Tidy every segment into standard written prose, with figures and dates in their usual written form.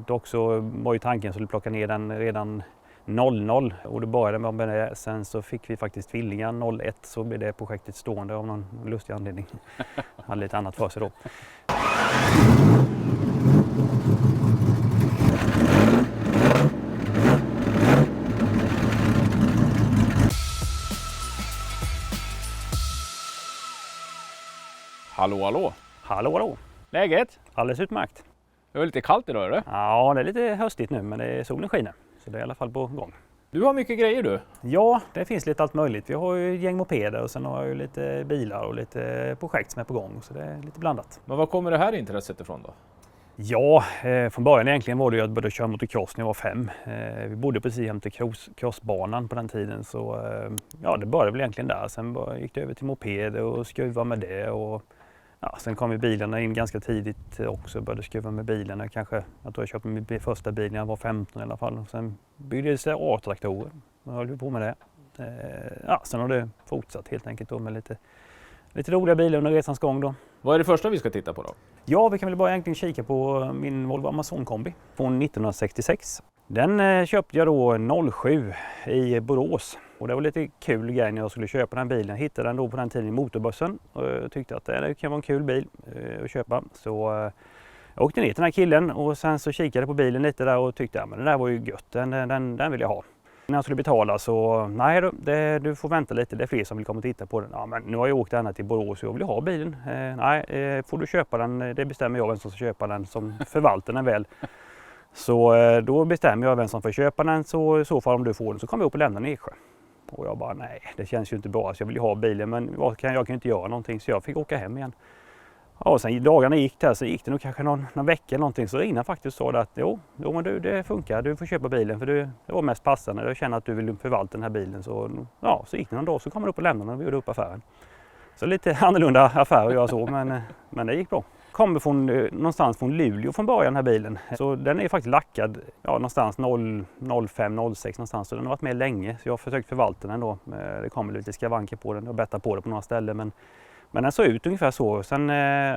Dock så var ju tanken att vi skulle plocka ner den redan 00 och det började med det. Sen så fick vi faktiskt tvillingar 01, så blev det projektet stående av någon lustig anledning. Hade lite annat för sig då. Hallå, hallå! Hallå, hallå! Läget? Alldeles utmärkt. Det var lite kallt idag, eller? Ja, det är lite höstigt nu, men solen skiner. Så det är i alla fall på gång. Du har mycket grejer du. Ja, det finns lite allt möjligt. Vi har ju ett gäng mopeder och sen har jag ju lite bilar och lite projekt som är på gång. Så det är lite blandat. Men var kommer det här intresset ifrån då? Ja, från början egentligen var det ju att jag började köra motocross när jag var 5. Vi bodde precis jämte crossbanan på den tiden, så ja, det började väl egentligen där. Sen gick det över till moped och skruva med det. Och, ja, sen kom ju bilarna in ganska tidigt också, började skruva med bilarna. Jag tror jag köpte min första bil när jag var 15 i alla fall. Och sen byggdes det A-traktorer. Jag höll på med det. Ja, sen har det fortsatt helt enkelt då med lite roliga bilar under resans gång då. Vad är det första vi ska titta på då? Ja, vi kan väl bara egentligen kika på min Volvo Amazon kombi från 1966. Den köpte jag då 07 i Borås. Och det var lite kul grej när jag skulle köpa den bilen. Jag hittade den då på den tiden i motorbörsen och tyckte att det kan vara en kul bil att köpa. Så jag åkte ner till den här killen och sen så kikade på bilen lite där och tyckte att den där var ju gött, den vill jag ha. När jag skulle betala så, nej då, du får vänta lite, det är fler som vill komma och titta på den. Ja, men nu har jag åkt ända till Borås och jag vill ha bilen. Nej, får du köpa den, det bestämmer jag vem som ska köpa den som förvaltar den väl. Så då bestämmer jag vem som får köpa den, så i så fall om du får den så kommer jag upp och lämna den i Eksjö. Och jag bara, nej det känns ju inte bra, så jag vill ju ha bilen, men jag kan inte göra någonting, så jag fick åka hem igen. Ja, och sen dagarna gick där, så gick det nog kanske någon vecka eller någonting, så ringde faktiskt sa att jo men du, det funkar, du får köpa bilen, för det var mest passande, jag känner att du vill förvalta den här bilen. Så ja, så gick det någon dag, så kom man upp och lämnade den och vi gjorde upp affären. Så lite annorlunda affär att göra så, men det gick bra. Kommer någonstans från Luleå från början den här bilen, så den är faktiskt lackad någonstans 05-06 någonstans, så den har varit med länge, så jag har försökt förvalta den då. Det kommer lite skavanker på den och bättat på det på några ställen, men den såg ut ungefär så. Sen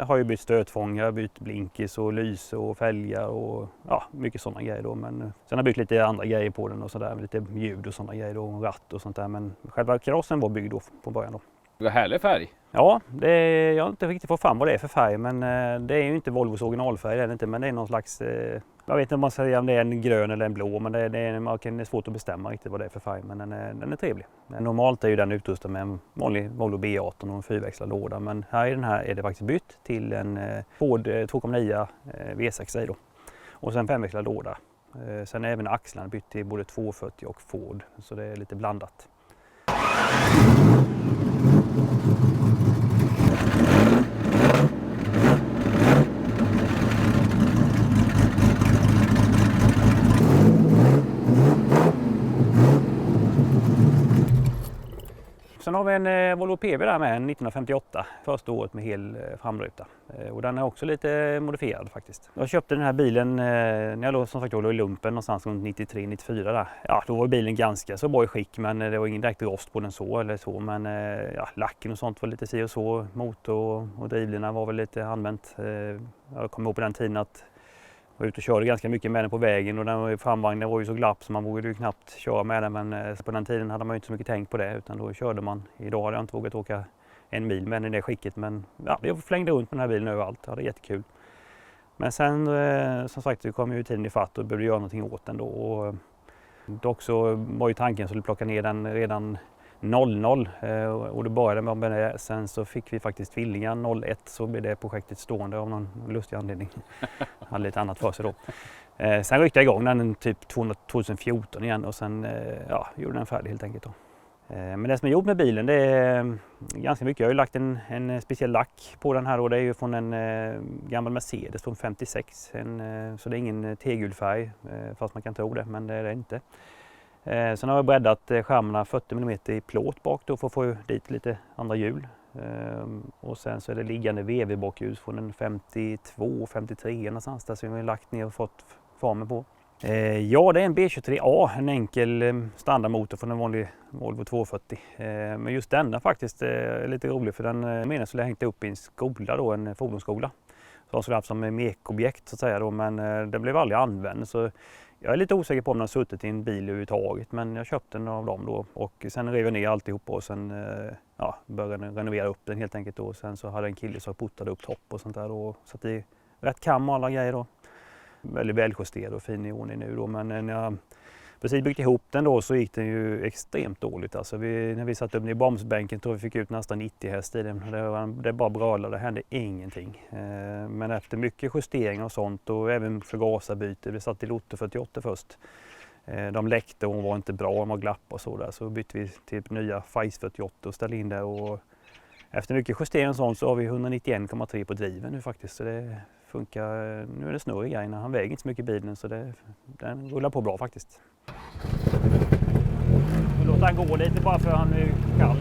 har jag bytt stötfångare, bytt blinkis och lyse och fälgar och ja, mycket sådana grejer då. Men sen har jag bytt lite andra grejer på den och sådär, lite ljud och sådana grejer då, och ratt och sånt där. Men själva karossen var byggd då på början då. Vad härlig färg. Ja, jag har inte riktigt fått fram vad det är för färg, men det är ju inte Volvos originalfärg, det är det inte, men det är någon slags, jag vet inte om man säger om det är en grön eller en blå, men det är svårt att bestämma riktigt vad det är för färg, men den är trevlig. Normalt är ju den utrustad med en vanlig Volvo B18 och en fyrväxlad låda, men här i den här är det faktiskt bytt till en Ford 2.9 V6 då. Och sen femväxlad låda. Sen är även axlarna bytt till både 240 och Ford, så det är lite blandat. Sen har vi en Volvo PV där med, en 1958, första året med hel framruta. Och den är också lite modifierad faktiskt. Jag köpte den här bilen när jag låg, som sagt, låg i lumpen någonstans runt 93-94 där. Ja, då var bilen ganska så bra i skick, men det var ingen direkt rost på den så. Men ja, lacken och sånt var lite si och så. Motor och drivlina var väl lite använt. Jag kommer ihåg på den tiden att jag var ute och körde ganska mycket med den på vägen, och den framvagnen var ju så glapp så man vågade ju knappt köra med den, men på den tiden hade man ju inte så mycket tänkt på det, utan då körde man. Idag hade jag inte vågat åka en mil med den i det skicket, men ja, jag flängde runt med den här bilen överallt, det hade jättekul. Men sen som sagt så kom ju tiden i fatt och började göra någonting åt den då. Och dock så var ju tanken att skulle plocka ner den redan 00 och det började med det. Sen så fick vi faktiskt tvillingar 01, så blev det projektet stående av någon lustig anledning. Hade lite annat för sig då. Sen ryckte jag igång den typ 2014 igen och sen ja, gjorde den färdig helt enkelt då. Men det som är gjort med bilen, det är ganska mycket. Jag har ju lagt en speciell lack på den här då. Det är ju från en gammal Mercedes från 56. Så det är ingen tegulfärg, fast man kan tro det, men det är det inte. Sen har jag breddat skärmarna 40 mm i plåt bak då för att få dit lite andra hjul. Och sen så är det liggande VV-bakljus från en 52-53 någonstans där som vi har lagt ner och fått formen på. Ja, det är en B23A, en enkel standardmotor från en vanlig Volvo 240. Men just denna faktiskt är lite rolig, för den meningen skulle jag hängt upp i en skola då, en fordonsskola. Så jag skulle haft som mekobjekt så att säga då, men det blev aldrig använd. Så jag är lite osäker på om den har suttit i en bil överhuvudtaget, men jag köpte den av dem då och sen rev jag ner alltihop och sen började renovera upp den helt enkelt då. Sen så hade en kille som puttade upp topp och sånt där och satt i rätt kam och alla grejer då. Väldigt väljusterad och fin i ordning nu då, men när jag precis byggt ihop den då så gick den ju extremt dåligt. Alltså när vi satt upp den i bromsbänken tror vi fick ut nästan 90 häst i den. Det bara brölade, det hände ingenting. Men efter mycket justeringar och sånt och även förgasarbyte, vi satt i Lotte 48 först. De läckte och var inte bra, de var glapp och så där. Så bytte vi till nya FAIS 48 och ställde in det. Och efter mycket justeringar och sånt så har vi 191,3 på driven nu faktiskt. Så det funkar, nu är det snurr i grejerna. Han väger inte så mycket i bilen så den rullar på bra faktiskt. Låt han gå lite bara för han är kall.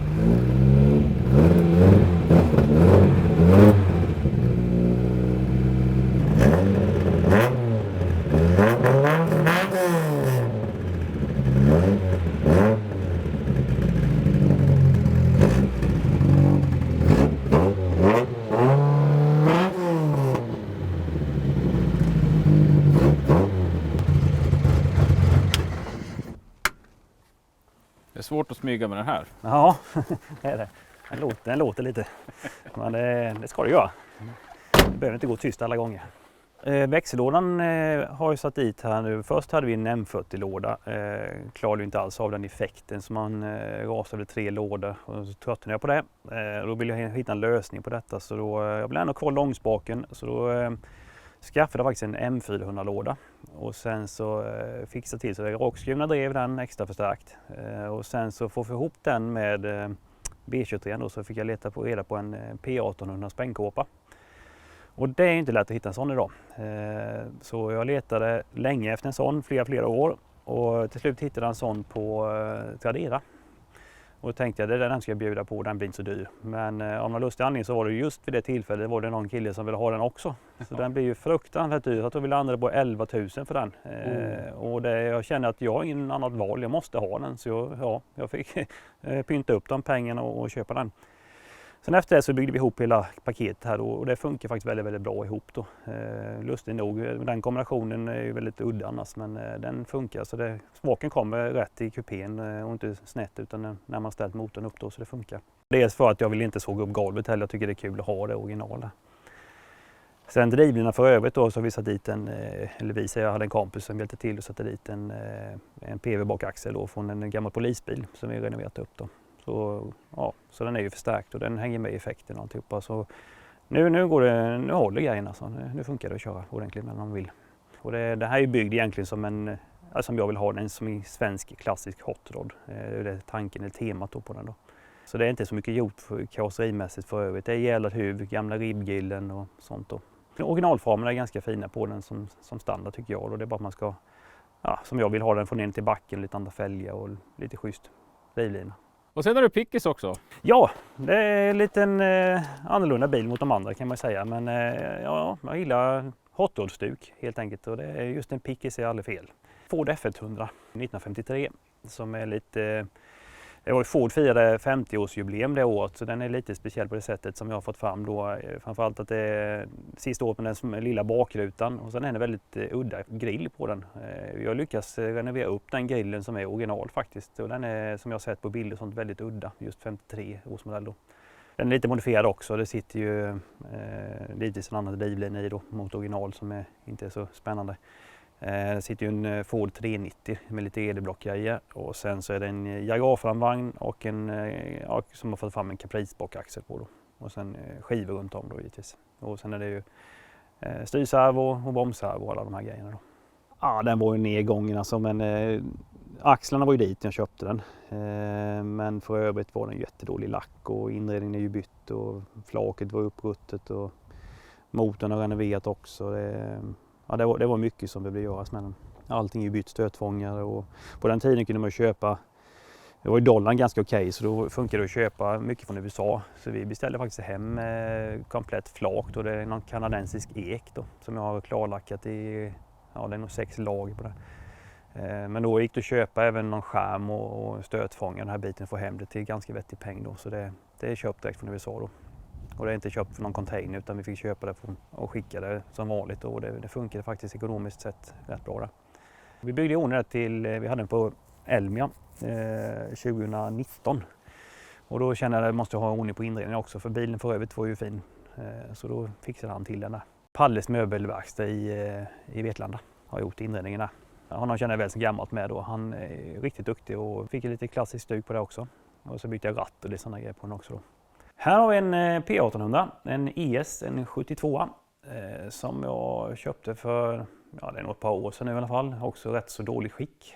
Det är svårt att smyga med den här. Ja, det är det. Den låter lite. Men det ska det göra. Det behöver inte gå tyst alla gånger. Växellådan har jag satt dit här nu. Först hade vi en M40-låda. Klarade inte alls av den effekten så man rasade 3 lådor. Och så tröttnade jag på det. Då ville jag hitta en lösning på detta. Så då, jag ville ändå kvar långspaken. Så då skaffade jag faktiskt en M400-låda. Och sen så fixade till så det råkskruvna drev den extra förstärkt. Och sen så får vi ihop den med B23 då, så fick jag reda på en P1800 sprängkåpa. Och det är inte lätt att hitta en sån idag. Så jag letade länge efter en sån, flera år. Och till slut hittade jag en sån på Tradera. Och då tänkte jag, den ska jag bjuda på, den blir inte så dyr. Men av någon lustig anledning så var det just vid det tillfället var det någon kille som ville ha den också. Så den blir ju fruktansvärt dyr. Jag tror vi landade på 11 000 för den. Och jag känner att jag har ingen annat val, jag måste ha den. Så jag fick pynta upp de pengarna och köpa den. Sen efter det så byggde vi ihop hela paketet här då, och det funkar faktiskt väldigt, väldigt bra ihop då. Lustigt nog, den kombinationen är ju väldigt udda annars, men den funkar så spaken kommer rätt i kupén och inte snett utan när man ställt motorn upp då, så det funkar. Dels för att jag vill inte såga upp golvet heller, jag tycker det är kul att ha det originala. Sen drivlinan för övrigt då så har vi satt dit jag hade en kompis som hjälpte till och satte dit en PV-bakaxel då från en gammal polisbil som vi renoverat upp då. Så den är ju förstärkt och den hänger med i effekten och alltihopa. Så nu håller grejerna så nu funkar det att köra ordentligt när man vill. Och det här är ju byggd egentligen som jag vill ha den som i svensk klassisk hot rod. Det är tanken eller temat då på den då. Så det är inte så mycket gjort karosserimässigt för övrigt. Det är gäller huv, gamla ribbgillen och sånt då. Originalformen är ganska fina på den som standard tycker jag. Och det är bara att man ska, som jag vill ha den från in till backen, lite andra fälgar och lite schysst drivlina. Och sen har du pickis också. Ja, det är en liten annorlunda bil mot de andra kan man säga. Men jag gillar hot rod-stuk helt enkelt och det är just en pickis är aldrig fel. Ford F100 1953 som är lite... Ford firade 50-årsjubileum det året så den är lite speciell på det sättet som jag har fått fram då. Framförallt att det är sista året med den lilla bakrutan och sen är det väldigt udda grill på den. Jag lyckas renovera upp den grillen som är original faktiskt och den är som jag har sett på bilder sånt väldigt udda, just 53 årsmodell då. Den är lite modifierad också, det sitter ju lite en annan drivlinje i då mot original som inte är så spännande. Det sitter ju en Ford 390 med lite ED-blockgrejer och sen så är det en Jaguar-framvagn och som har fått fram en Caprice-bakaxel på då. Och sen skivor runt om då givetvis. Och sen är det ju styrservo och bromsservo och alla de här grejerna då. Ja, den var ju nedgången alltså, men axlarna var ju dit när jag köpte den. Men för övrigt var den jättedålig lack och inredningen är ju bytt och flaket var uppruttet och motorn har renoverat också. Det var mycket som behövde göras med den. Allting är ju bytt, stötfångare och på den tiden kunde man köpa, det var ju dollarn ganska okej så då funkade det att köpa mycket från USA. Så vi beställde faktiskt hem komplett flak och det är någon kanadensisk ek då som jag har klarlackat i, det är nog 6 lager på det. Men då gick det att köpa även någon skärm och stötfångare den här biten för hem det till ganska vettig peng då så det är köpt direkt från USA då. Och det är inte köpt för någon container utan vi fick köpa det och skicka det som vanligt och det funkade faktiskt ekonomiskt sett rätt bra där. Vi byggde i ordning vi hade den på Elmia 2019 och då kände jag att jag måste ha ordning på inredningen också för bilen för övrigt var ju fin. Så då fixade han till den där. Palles möbelverkstad i Vetlanda har gjort inredningen där. Honom känner jag väl som gammalt med då. Han är riktigt duktig och fick lite klassiskt stug på det också. Och så bytte jag ratt och lite sådana grejer på den också då. Här har vi en P1800, en ES, en 72 som jag köpte för det är något par år sedan nu i alla fall. Också rätt så dålig skick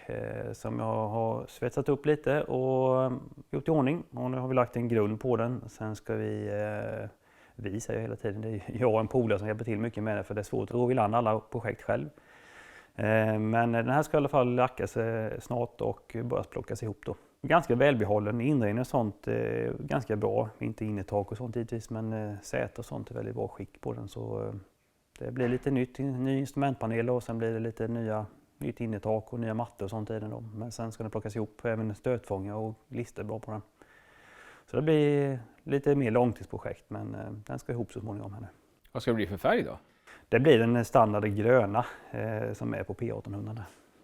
som jag har svetsat upp lite och gjort i ordning. Och nu har vi lagt en grund på den. Sen ska vi säger hela tiden, det är jag och en polare som hjälper till mycket med det för det är svårt att ro i land alla projekt själv. Men den här ska i alla fall lackas snart och börja plockas ihop då. Ganska välbehållen inredning och sånt, ganska bra, inte innertak och sånt givetvis men säte och sånt är väldigt bra skick på den så det blir lite ny instrumentpanel och sen blir det lite nytt innertak och nya mattor och sånt i den då. Men sen ska den plockas ihop, även stötfångare och lister bra på den. Så det blir lite mer långtidsprojekt men den ska ihop så småningom här nu. Vad ska det bli för färg då? Det blir den standard gröna som är på P1800.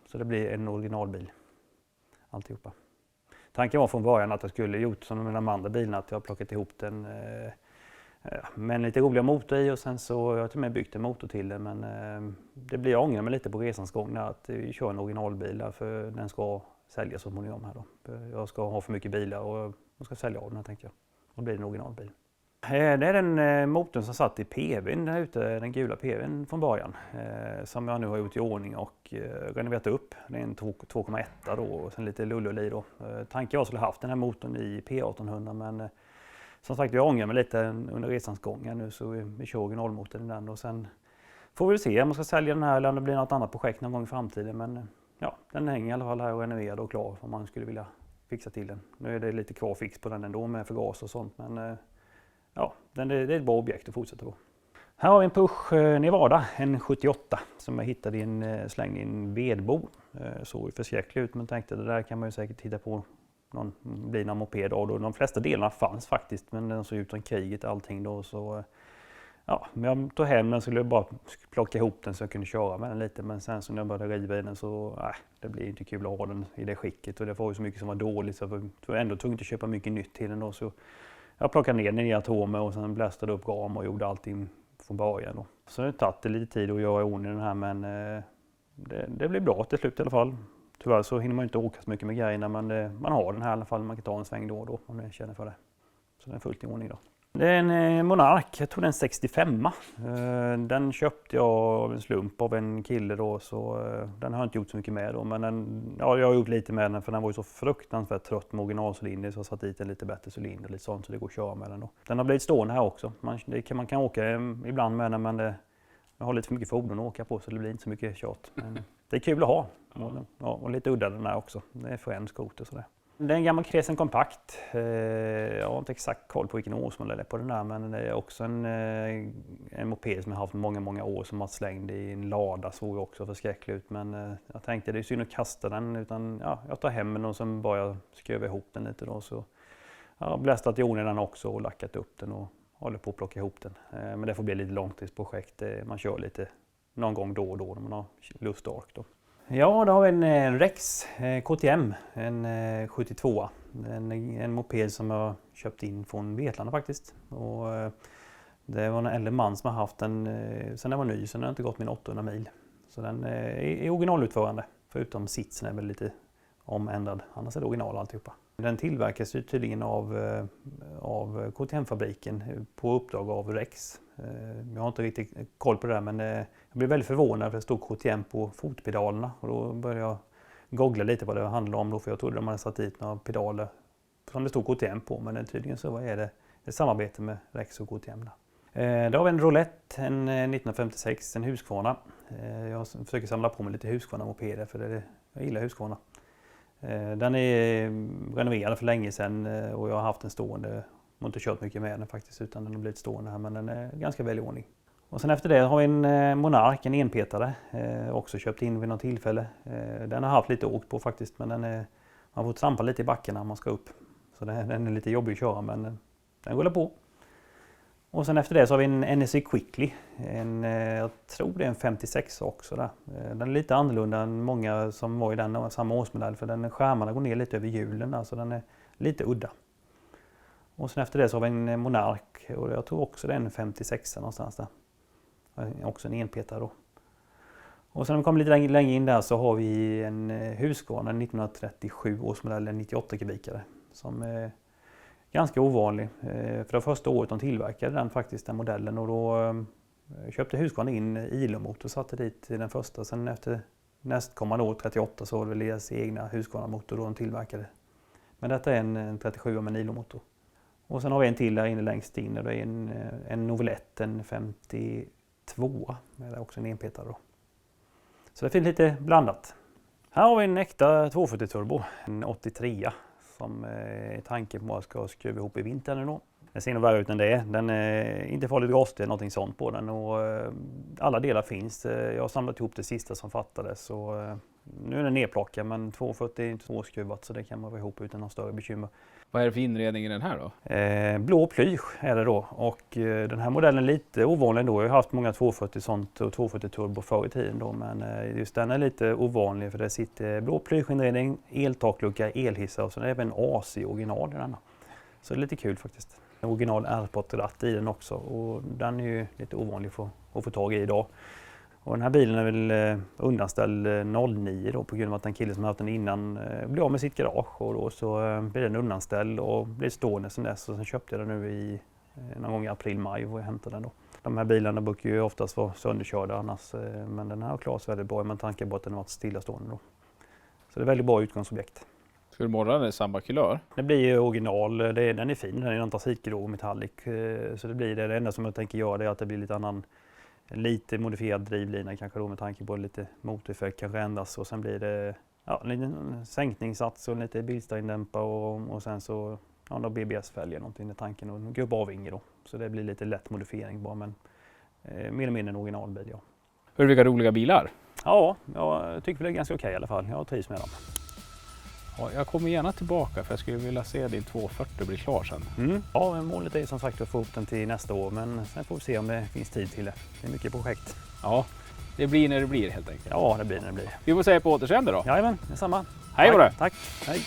Så det blir en originalbil. Alltihopa. Tanken var från början att jag skulle gjort som med de andra bilarna att jag har plockat ihop den med en lite roliga motor i och sen så har jag till och med byggt en motor till den men det blir jag ångrar mig lite på resans gång att vi kör en originalbil där för den ska säljas så småningom här då. Jag ska ha för mycket bilar och jag ska sälja av den här tänkte jag. Och blir det en originalbil. Det är den motorn som satt i PV:n där ute, den gula PV:n från början. Som jag nu har gjort i ordning och renoverat upp. Det är en 2,1 då och sen lite lullull i då. Tanken var att jag skulle haft den här motorn i P1800 men som sagt jag ångrar mig lite under resans gång här nu så vi kör originalmotorn i den och sen får vi se om man ska sälja den här eller om det blir något annat projekt någon gång i framtiden. Men ja, den hänger i alla fall här och renoverad och klar om man skulle vilja fixa till den. Nu är det lite kvar fix på den ändå med förgas och sånt men ja, det är ett bra objekt att fortsätta på. Här har vi en Puch Nevada, en 78 som jag hittade i en släng i en vedbo. Såg förskräcklig ut men tänkte det där kan man ju säkert hitta på blir någon moped av då. De flesta delarna fanns faktiskt men den såg ut som kriget och allting då så ja, men jag tog hem den så skulle jag bara plocka ihop den så jag kunde köra med den lite men sen så när jag började riva i den så det blir inte kul att ha den i det skicket och det var ju så mycket som var dåligt så jag var ändå tvungen att köpa mycket nytt till den då så jag plockade ner den i atomer och sen blästade upp ram och gjorde allting från början då. Så det har tagit lite tid att göra i ordning den här men det blir bra till slut i alla fall. Tyvärr så hinner man inte åka så mycket med grejerna men man har den här i alla fall, man kan ta en sväng då och då om man känner för det. Så den är fullt i ordning då. Det är en Monark, jag tror det är en 65. Den köpte jag av en slump av en kille då så den har jag inte gjort så mycket med då. Men jag har gjort lite med den för den var ju så fruktansvärt trött med originalcylinder så jag har satt dit en lite bättre cylinder och lite sånt så det går att köra med den då. Den har blivit stående här också. Man kan åka ibland med den men jag har lite för mycket fordon att åka på så det blir inte så mycket tjat. Men det är kul att ha och lite udda den här också. Det är för en skoter sådär. Det är en gammal Kresen kompakt. Jag har inte exakt koll på vilken årsmodell det är på den där men det är också en moped som jag har haft många år som har slängd i en lada såg också förskräckligt ut men jag tänkte det är synd att kasta den utan jag tar hem den och sen bara skruva ihop den lite då så jag har blästrat i ordning den också och lackat upp den och håller på att plocka ihop den. Men det får bli lite långtidsprojekt. Man kör lite någon gång då och då när man har lust och ork då. Ja, då har vi en Rex KTM, en 72. En moped som jag köpt in från Vetlanda faktiskt. Och det var en äldre man som har haft den sen den var ny, så den har inte gått min 800 mil. Så den är originalutförande, förutom sitsen är väl lite omändrad. Annars är det original alltihopa. Den tillverkas ju tydligen av KTM-fabriken på uppdrag av Rex. Jag har inte riktigt koll på det där men jag blev väldigt förvånad för det stod KTM på fotpedalerna och då började jag googla lite vad det handlade om då för jag trodde de hade satt dit några pedaler som det stod KTM på men tydligen så är det ett samarbete med Rex och KTM. Då har vi en Roulette, en 1956, en Husqvarna. Jag försöker samla på mig lite Husqvarna-mopeder för jag gillar Husqvarna. Den är renoverad för länge sedan och jag har haft den stående. Jag har inte kört mycket med den faktiskt utan den har blivit stående här men den är ganska väl i ordning. Och sen efter det har vi en Monark, en enpetare. Också köpt in vid något tillfälle. Den har haft lite åkt på faktiskt men man får trampa lite i backen när man ska upp. Så den är lite jobbig att köra men den rullar på. Och sen efter det så har vi en NSC Quickly. Jag tror det är en 56 också där. Den är lite annorlunda än många som var i den samma årsmodell, för skärmarna går ner lite över hjulen, alltså den är lite udda. Och sen efter det så har vi en Monark, och jag tror också det är en 56 någonstans där. Också en enpetare då. Och sen när vi kommer lite längre in där så har vi en Husqvarna 1937 årsmodell, en 98 kubikare, som är ganska ovanlig. För det första året de tillverkade den faktiskt, den modellen, och då köpte Husqvarna in ILO-motor och satte dit den första. Sen efter nästkommande år, 38, så var det deras egna Husqvarna-motor då de tillverkade. Men detta är en 37 med en ILO-motor. Och sen har vi en till där inne längst in, och det är en Novelette, en 52, med också en enpetare då. Så det finns lite blandat. Här har vi en äkta 240 turbo, en 83, som är tanken på att ska skruva ihop i vintern då. Den ser nog värre ut än det är. Den är inte farligt rostig eller någonting sånt på den, och alla delar finns. Jag har samlat ihop det sista som fattades, så nu är den nedplockad, men 240 är inte svårskruvat, så det kan man vara ihop utan någon större bekymmer. Vad är det för inredning i den här då? Blå plysch är det då, och den här modellen är lite ovanlig ändå. Jag har haft många 240 sånt och 240 turbo förr i tiden då, men just den är lite ovanlig, för det sitter blå plyschinredning, eltaklucka, elhissar och så är det även AC original i den. Så det är lite kul faktiskt. Original R-ratt i den också, och den är ju lite ovanlig att få tag i idag. Och den här bilen är väl undanställd 09 då, på grund av att en kille som har haft den innan blev av med sitt garage, och då så blev den undanställd och blev stående sedan dess, och sen köpte jag den nu i någon gång i april-maj och jag hämtade den då. De här bilarna brukar ju oftast vara sönderkörda annars, men den här har klarat sig väldigt bra med tanke på att den har varit stillastående då. Så det är väldigt bra utgångsobjekt. Ska morgonen är samma kulör? Det blir ju original, den är fin, den är antracitgrå metallic, så det blir det. Det enda som jag tänker göra är att det blir lite modifierad drivlina kanske då, med tanke på lite motoreffekt kanske ändras, och sen blir det en liten sänkningssats och lite bilsteindämpare och sen så BBS-fälgar någonting i tanken och en gubbavinge då. Så det blir lite lätt modifiering bara, men mer eller mindre en originalbil, ja. Hur vilka roliga bilar? Ja, jag tycker det är ganska okej i alla fall. Jag trivs med dem. Ja, jag kommer gärna tillbaka för jag skulle vilja se din 240 bli klar sen. Ja, målet är som sagt att få upp den till nästa år, men sen får vi se om det finns tid till det. Det är mycket projekt. Ja, det blir när det blir helt enkelt. Ja, det blir när det blir. Vi får säga på återseende då. Jajamän, detsamma. Hej på det! Tack. Hej.